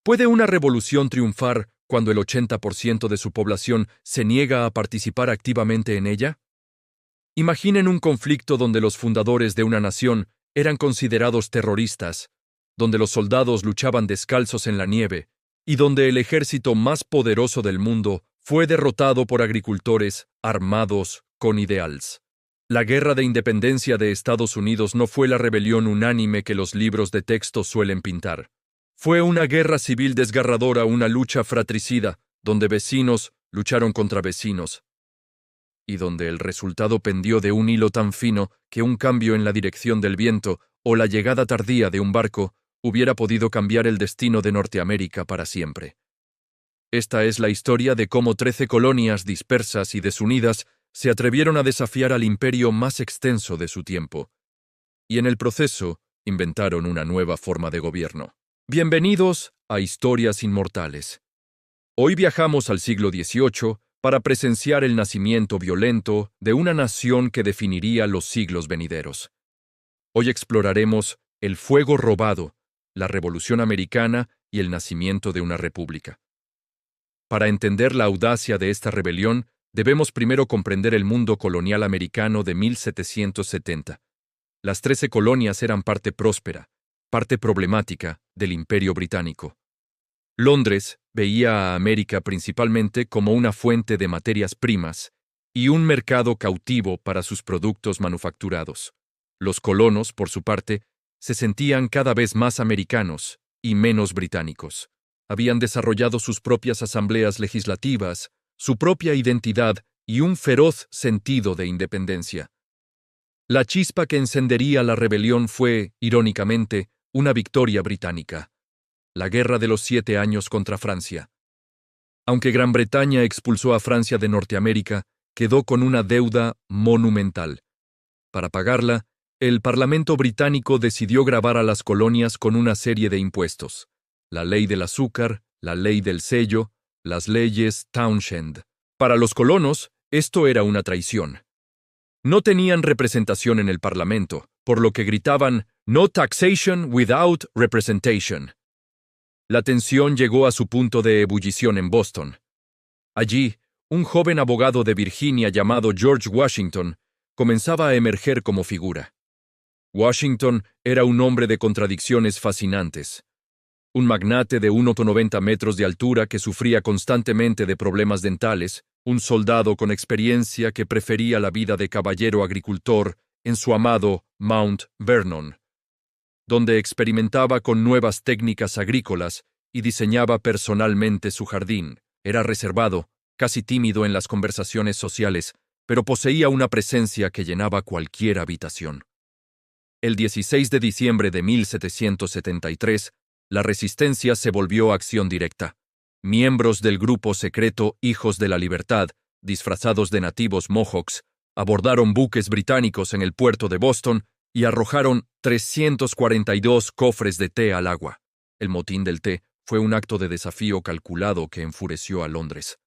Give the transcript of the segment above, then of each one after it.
¿Puede una revolución triunfar cuando el 80% de su población se niega a participar activamente en ella? Imaginen un conflicto donde los fundadores de una nación eran considerados terroristas, donde los soldados luchaban descalzos en la nieve y donde el ejército más poderoso del mundo fue derrotado por agricultores armados con ideales. La Guerra de Independencia de Estados Unidos no fue la rebelión unánime que los libros de texto suelen pintar. Fue una guerra civil desgarradora, una lucha fratricida, donde vecinos lucharon contra vecinos, y donde el resultado pendió de un hilo tan fino que un cambio en la dirección del viento o la llegada tardía de un barco hubiera podido cambiar el destino de Norteamérica para siempre. Esta es la historia de cómo 13 colonias dispersas y desunidas se atrevieron a desafiar al imperio más extenso de su tiempo, y en el proceso inventaron una nueva forma de gobierno. Bienvenidos a Historias Inmortales. Hoy viajamos al siglo XVIII para presenciar el nacimiento violento de una nación que definiría los siglos venideros. Hoy exploraremos el fuego robado, la Revolución Americana y el nacimiento de una república. Para entender la audacia de esta rebelión, debemos primero comprender el mundo colonial americano de 1770. Las 13 colonias eran parte próspera, parte problemática del Imperio Británico. Londres veía a América principalmente como una fuente de materias primas y un mercado cautivo para sus productos manufacturados. Los colonos, por su parte, se sentían cada vez más americanos y menos británicos. Habían desarrollado sus propias asambleas legislativas, su propia identidad y un feroz sentido de independencia. La chispa que encendería la rebelión fue, irónicamente, una victoria británica: la Guerra de los 7 Años contra Francia. Aunque Gran Bretaña expulsó a Francia de Norteamérica, quedó con una deuda monumental. Para pagarla, el Parlamento británico decidió gravar a las colonias con una serie de impuestos: la ley del azúcar, la ley del sello, las leyes Townshend. Para los colonos, esto era una traición. No tenían representación en el Parlamento, por lo que gritaban "No taxation without representation". La tensión llegó a su punto de ebullición en Boston. Allí, un joven abogado de Virginia llamado George Washington comenzaba a emerger como figura. Washington era un hombre de contradicciones fascinantes. Un magnate de 1,90 metros de altura que sufría constantemente de problemas dentales, un soldado con experiencia que prefería la vida de caballero agricultor en su amado Mount Vernon, donde experimentaba con nuevas técnicas agrícolas y diseñaba personalmente su jardín. Era reservado, casi tímido en las conversaciones sociales, pero poseía una presencia que llenaba cualquier habitación. El 16 de diciembre de 1773, la resistencia se volvió acción directa. Miembros del grupo secreto Hijos de la Libertad, disfrazados de nativos Mohawks, abordaron buques británicos en el puerto de Boston y arrojaron 342 cofres de té al agua. El motín del té fue un acto de desafío calculado que enfureció a Londres.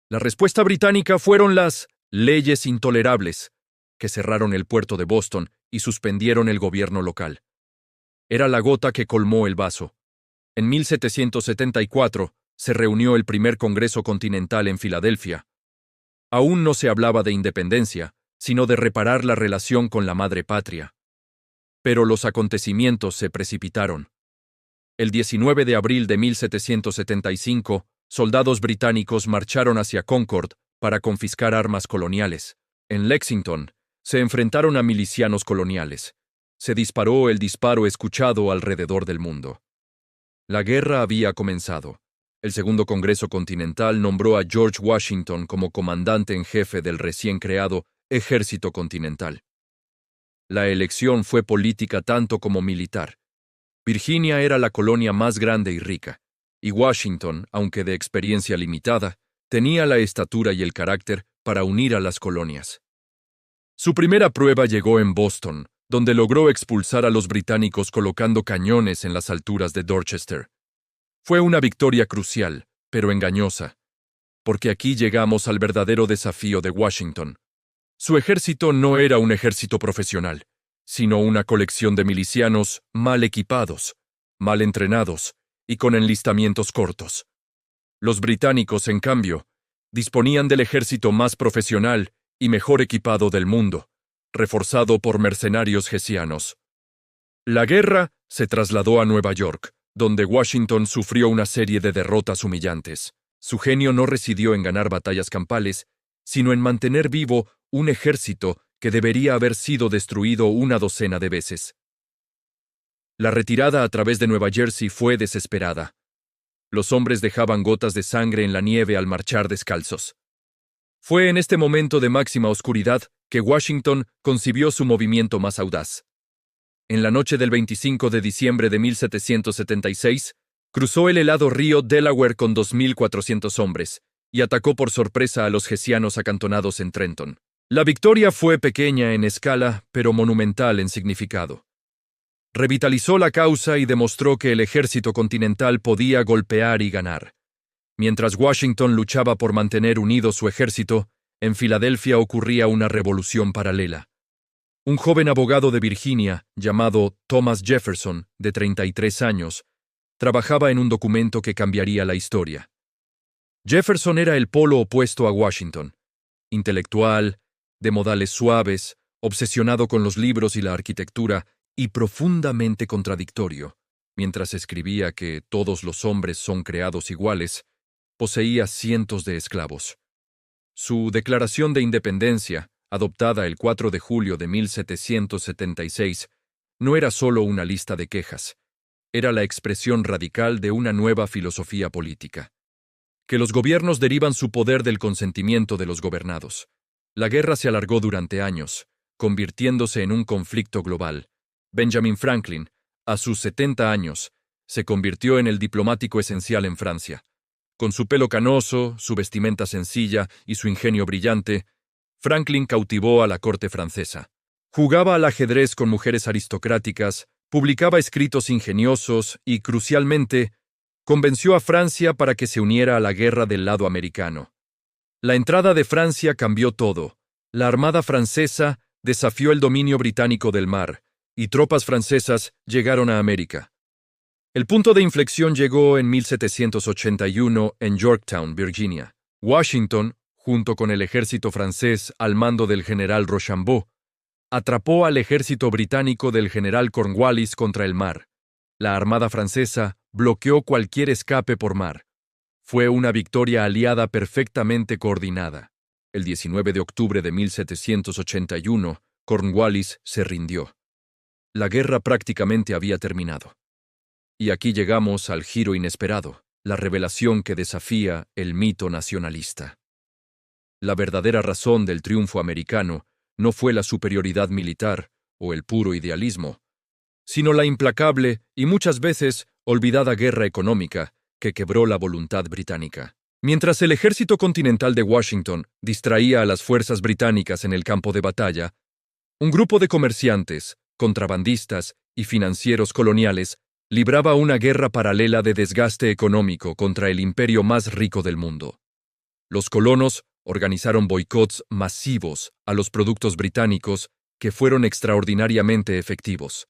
La respuesta británica fueron las leyes intolerables, que cerraron el puerto de Boston y suspendieron el gobierno local. Era la gota que colmó el vaso. En 1774 se reunió el primer Congreso Continental en Filadelfia. Aún no se hablaba de independencia, sino de reparar la relación con la madre patria. Pero los acontecimientos se precipitaron. El 19 de abril de 1775, soldados británicos marcharon hacia Concord para confiscar armas coloniales. En Lexington, se enfrentaron a milicianos coloniales. Se disparó el disparo escuchado alrededor del mundo. La guerra había comenzado. El Segundo Congreso Continental nombró a George Washington como comandante en jefe del recién creado Ejército Continental. La elección fue política tanto como militar. Virginia era la colonia más grande y rica, y Washington, aunque de experiencia limitada, tenía la estatura y el carácter para unir a las colonias. Su primera prueba llegó en Boston, donde logró expulsar a los británicos colocando cañones en las alturas de Dorchester. Fue una victoria crucial, pero engañosa, porque aquí llegamos al verdadero desafío de Washington. Su ejército no era un ejército profesional, sino una colección de milicianos mal equipados, mal entrenados y con enlistamientos cortos. Los británicos, en cambio, disponían del ejército más profesional y mejor equipado del mundo, reforzado por mercenarios hessianos. La guerra se trasladó a Nueva York, donde Washington sufrió una serie de derrotas humillantes. Su genio no residió en ganar batallas campales, sino en mantener vivo un ejército que debería haber sido destruido una docena de veces. La retirada a través de Nueva Jersey fue desesperada. Los hombres dejaban gotas de sangre en la nieve al marchar descalzos. Fue en este momento de máxima oscuridad que Washington concibió su movimiento más audaz. En la noche del 25 de diciembre de 1776, cruzó el helado río Delaware con 2.400 hombres y atacó por sorpresa a los hessianos acantonados en Trenton. La victoria fue pequeña en escala, pero monumental en significado. Revitalizó la causa y demostró que el ejército continental podía golpear y ganar. Mientras Washington luchaba por mantener unido su ejército, en Filadelfia ocurría una revolución paralela. Un joven abogado de Virginia, llamado Thomas Jefferson, de 33 años, trabajaba en un documento que cambiaría la historia. Jefferson era el polo opuesto a Washington. Intelectual, de modales suaves, obsesionado con los libros y la arquitectura, y profundamente contradictorio. Mientras escribía que todos los hombres son creados iguales, poseía cientos de esclavos. Su Declaración de Independencia, adoptada el 4 de julio de 1776, no era solo una lista de quejas, era la expresión radical de una nueva filosofía política. Que los gobiernos derivan su poder del consentimiento de los gobernados. La guerra se alargó durante años, convirtiéndose en un conflicto global. Benjamin Franklin, a sus 70 años, se convirtió en el diplomático esencial en Francia. Con su pelo canoso, su vestimenta sencilla y su ingenio brillante, Franklin cautivó a la corte francesa. Jugaba al ajedrez con mujeres aristocráticas, publicaba escritos ingeniosos y, crucialmente, convenció a Francia para que se uniera a la guerra del lado americano. La entrada de Francia cambió todo. La armada francesa desafió el dominio británico del mar, y tropas francesas llegaron a América. El punto de inflexión llegó en 1781 en Yorktown, Virginia. Washington, junto con el ejército francés al mando del general Rochambeau, atrapó al ejército británico del general Cornwallis contra el mar. La armada francesa bloqueó cualquier escape por mar. Fue una victoria aliada perfectamente coordinada. El 19 de octubre de 1781, Cornwallis se rindió. La guerra prácticamente había terminado. Y aquí llegamos al giro inesperado, la revelación que desafía el mito nacionalista. La verdadera razón del triunfo americano no fue la superioridad militar o el puro idealismo, sino la implacable y muchas veces olvidada guerra económica que quebró la voluntad británica. Mientras el ejército continental de Washington distraía a las fuerzas británicas en el campo de batalla, un grupo de comerciantes, contrabandistas y financieros coloniales libraba una guerra paralela de desgaste económico contra el imperio más rico del mundo. Los colonos organizaron boicots masivos a los productos británicos que fueron extraordinariamente efectivos.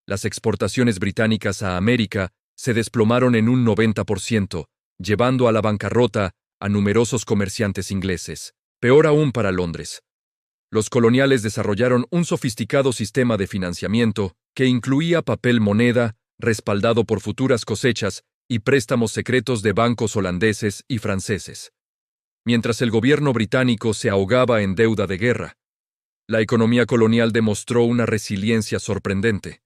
Las exportaciones británicas a América se desplomaron en un 90%, llevando a la bancarrota a numerosos comerciantes ingleses. Peor aún para Londres. Los coloniales desarrollaron un sofisticado sistema de financiamiento que incluía papel moneda, respaldado por futuras cosechas y préstamos secretos de bancos holandeses y franceses. Mientras el gobierno británico se ahogaba en deuda de guerra, la economía colonial demostró una resiliencia sorprendente.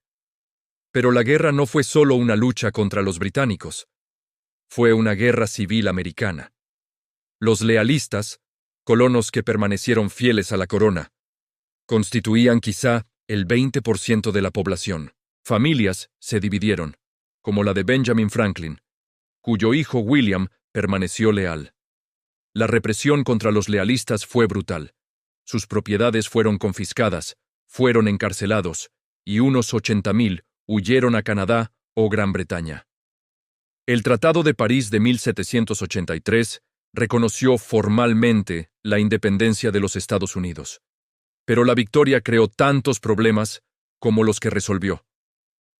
Pero la guerra no fue solo una lucha contra los británicos. Fue una guerra civil americana. Los lealistas, colonos que permanecieron fieles a la corona, constituían quizá el 20% de la población. Familias se dividieron, como la de Benjamin Franklin, cuyo hijo William permaneció leal. La represión contra los lealistas fue brutal. Sus propiedades fueron confiscadas, fueron encarcelados, y unos 80,000 huyeron a Canadá o Gran Bretaña. El Tratado de París de 1783 reconoció formalmente la independencia de los Estados Unidos. Pero la victoria creó tantos problemas como los que resolvió.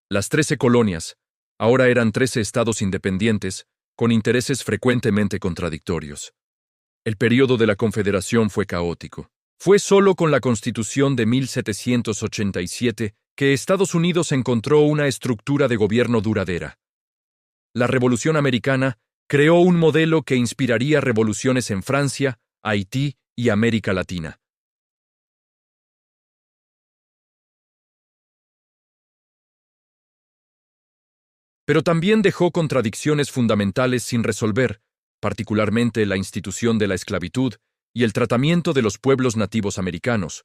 Las 13 colonias, Ahora eran 13 estados independientes, con intereses frecuentemente contradictorios. El período de la Confederación fue caótico. Fue solo con la Constitución de 1787 que Estados Unidos encontró una estructura de gobierno duradera. La Revolución Americana creó un modelo que inspiraría revoluciones en Francia, Haití y América Latina. Pero también dejó contradicciones fundamentales sin resolver, particularmente la institución de la esclavitud y el tratamiento de los pueblos nativos americanos,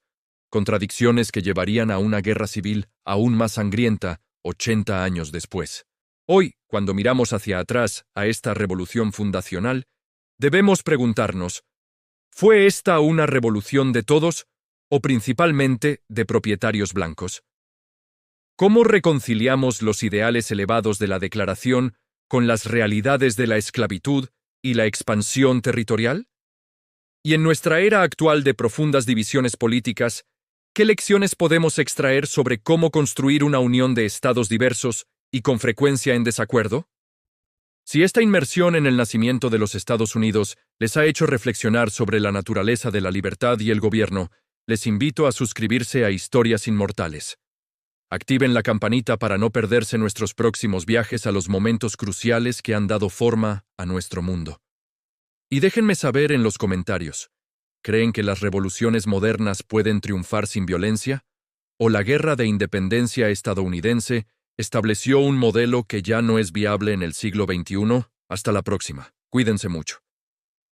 contradicciones que llevarían a una guerra civil aún más sangrienta 80 años después. Hoy, cuando miramos hacia atrás a esta revolución fundacional, debemos preguntarnos, ¿fue esta una revolución de todos o principalmente de propietarios blancos? ¿Cómo reconciliamos los ideales elevados de la Declaración con las realidades de la esclavitud y la expansión territorial? Y en nuestra era actual de profundas divisiones políticas, ¿qué lecciones podemos extraer sobre cómo construir una unión de estados diversos y con frecuencia en desacuerdo? Si esta inmersión en el nacimiento de los Estados Unidos les ha hecho reflexionar sobre la naturaleza de la libertad y el gobierno, les invito a suscribirse a Historias Inmortales. Activen la campanita para no perderse nuestros próximos viajes a los momentos cruciales que han dado forma a nuestro mundo. Y déjenme saber en los comentarios, ¿creen que las revoluciones modernas pueden triunfar sin violencia? ¿O la guerra de independencia estadounidense estableció un modelo que ya no es viable en el siglo XXI? Hasta la próxima. Cuídense mucho.